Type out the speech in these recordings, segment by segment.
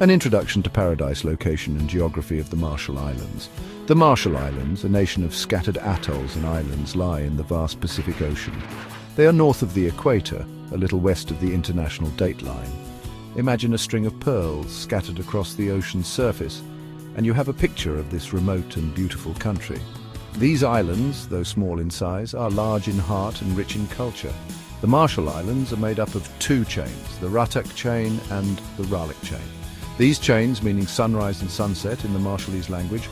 An introduction to paradise, location and geography of the Marshall Islands. The Marshall Islands, a nation of scattered atolls and islands, lie in the vast Pacific Ocean. They are north of the equator, a little west of the international dateline. Imagine a string of pearls scattered across the ocean's surface, and you have a picture of this remote and beautiful country. These islands, though small in size, are large in heart and rich in culture. The Marshall Islands are made up of two chains, the Rutuk chain and the Ralik chain. These chains, meaning sunrise and sunset in the Marshallese language,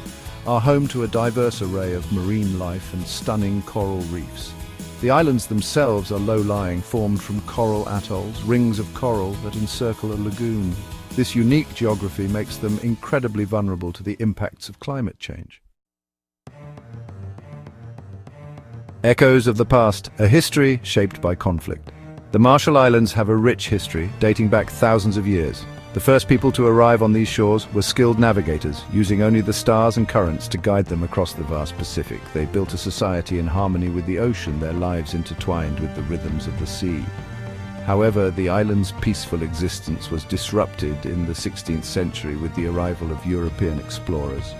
are home to a diverse array of marine life and stunning coral reefs. The islands themselves are low-lying, formed from coral atolls, rings of coral that encircle a lagoon. This unique geography makes them incredibly vulnerable to the impacts of climate change. Echoes of the past, a history shaped by conflict. The Marshall Islands have a rich history dating back thousands of years. The first people to arrive on these shores were skilled navigators, using only the stars and currents to guide them across the vast Pacific. They built a society in harmony with the ocean, their lives intertwined with the rhythms of the sea. However, the island's peaceful existence was disrupted in the 16th century with the arrival of European explorers.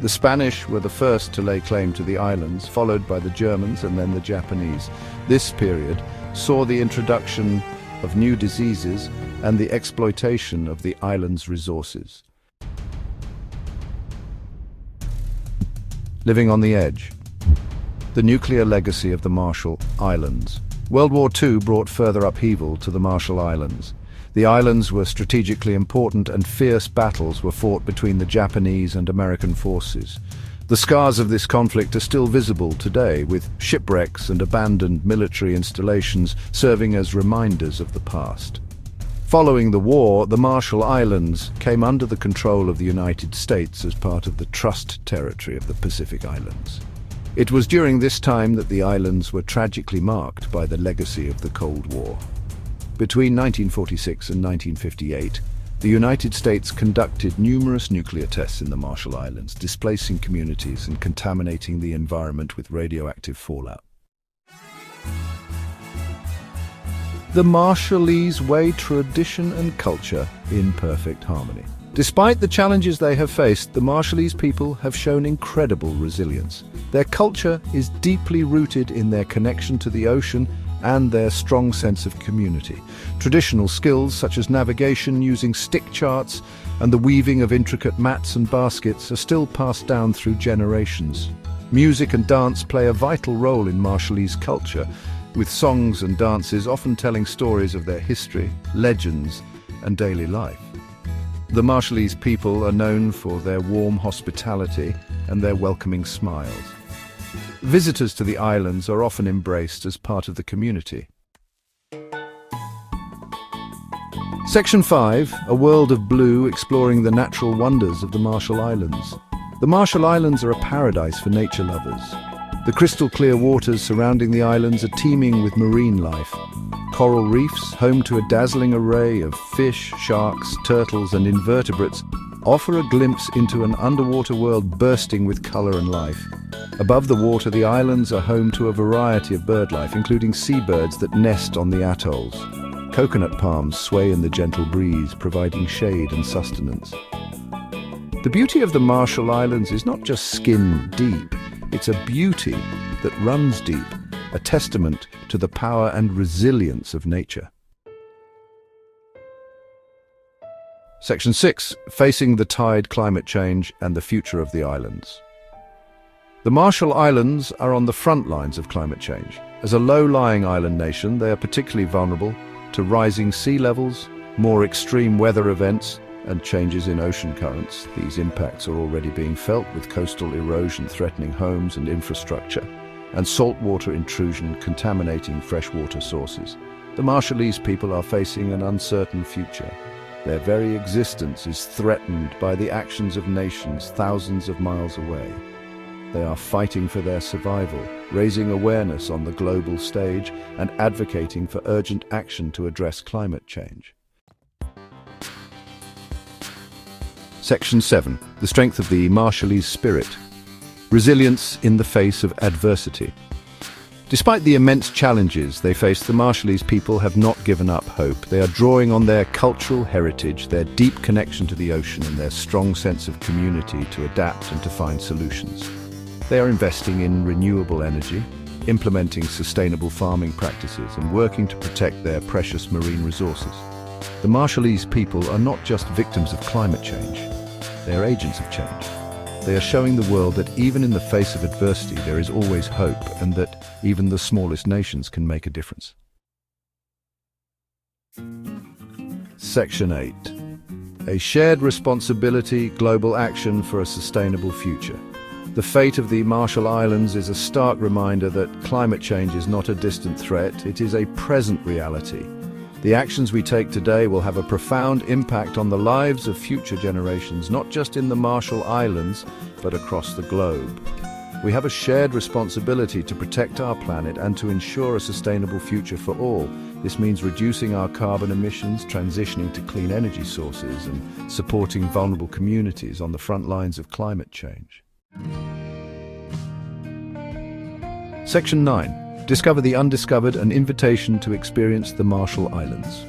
The Spanish were the first to lay claim to the islands, followed by the Germans and then the Japanese. This period saw the introduction of new diseases and the exploitation of the island's resources. Living on the edge. The nuclear legacy of the Marshall Islands. World War II brought further upheaval to the Marshall Islands. The islands were strategically important and fierce battles were fought between the Japanese and American forces. The scars of this conflict are still visible today, with shipwrecks and abandoned military installations serving as reminders of the past. Following the war, the Marshall Islands came under the control of the United States as part of the Trust Territory of the Pacific Islands. It was during this time that the islands were tragically marked by the legacy of the Cold War. Between 1946 and 1958, the United States conducted numerous nuclear tests in the Marshall Islands, displacing communities and contaminating the environment with radioactive fallout. The Marshallese way, tradition and culture in perfect harmony. Despite the challenges they have faced, the Marshallese people have shown incredible resilience. Their culture is deeply rooted in their connection to the ocean and their strong sense of community. Traditional skills such as navigation using stick charts and the weaving of intricate mats and baskets are still passed down through generations. Music and dance play a vital role in Marshallese culture, with songs and dances often telling stories of their history, legends, and daily life. The Marshallese people are known for their warm hospitality and their welcoming smiles. Visitors to the islands are often embraced as part of the community. Section 5, A World of Blue, exploring the natural wonders of the Marshall Islands. The Marshall Islands are a paradise for nature lovers. The crystal clear waters surrounding the islands are teeming with marine life. Coral reefs, home to a dazzling array of fish, sharks, turtles and invertebrates, offer a glimpse into an underwater world bursting with color and life. Above the water, the islands are home to a variety of birdlife, including seabirds that nest on the atolls. Coconut palms sway in the gentle breeze, providing shade and sustenance. The beauty of the Marshall Islands is not just skin deep, it's a beauty that runs deep, a testament to the power and resilience of nature. Section 6, Facing the Tide, Climate Change and the Future of the Islands. The Marshall Islands are on the front lines of climate change. As a low-lying island nation, they are particularly vulnerable to rising sea levels, more extreme weather events, and changes in ocean currents. These impacts are already being felt, with coastal erosion threatening homes and infrastructure, and saltwater intrusion contaminating freshwater sources. The Marshallese people are facing an uncertain future. Their very existence is threatened by the actions of nations thousands of miles away. They are fighting for their survival, raising awareness on the global stage and advocating for urgent action to address climate change. Section 7. The strength of the Marshallese spirit. Resilience in the face of adversity. Despite the immense challenges they face, the Marshallese people have not given up hope. They are drawing on their cultural heritage, their deep connection to the ocean, and their strong sense of community to adapt and to find solutions. They are investing in renewable energy, implementing sustainable farming practices, and working to protect their precious marine resources. The Marshallese people are not just victims of climate change, they are agents of change. They are showing the world that even in the face of adversity there is always hope, and that even the smallest nations can make a difference. Section 8. A shared responsibility, global action for a sustainable future. The fate of the Marshall Islands is a stark reminder that climate change is not a distant threat, it is a present reality. The actions we take today will have a profound impact on the lives of future generations, not just in the Marshall Islands, but across the globe. We have a shared responsibility to protect our planet and to ensure a sustainable future for all. This means reducing our carbon emissions, transitioning to clean energy sources, and supporting vulnerable communities on the front lines of climate change. Section 9. Discover the undiscovered, an invitation to experience the Marshall Islands.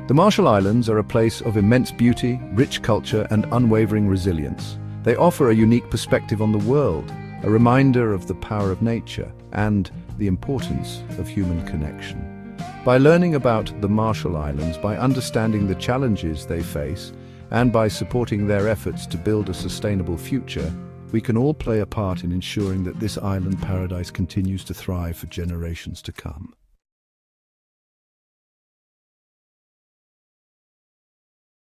The Marshall Islands are a place of immense beauty, rich culture, and unwavering resilience. They offer a unique perspective on the world, a reminder of the power of nature and the importance of human connection. By learning about the Marshall Islands, by understanding the challenges they face, and by supporting their efforts to build a sustainable future, we can all play a part in ensuring that this island paradise continues to thrive for generations to come.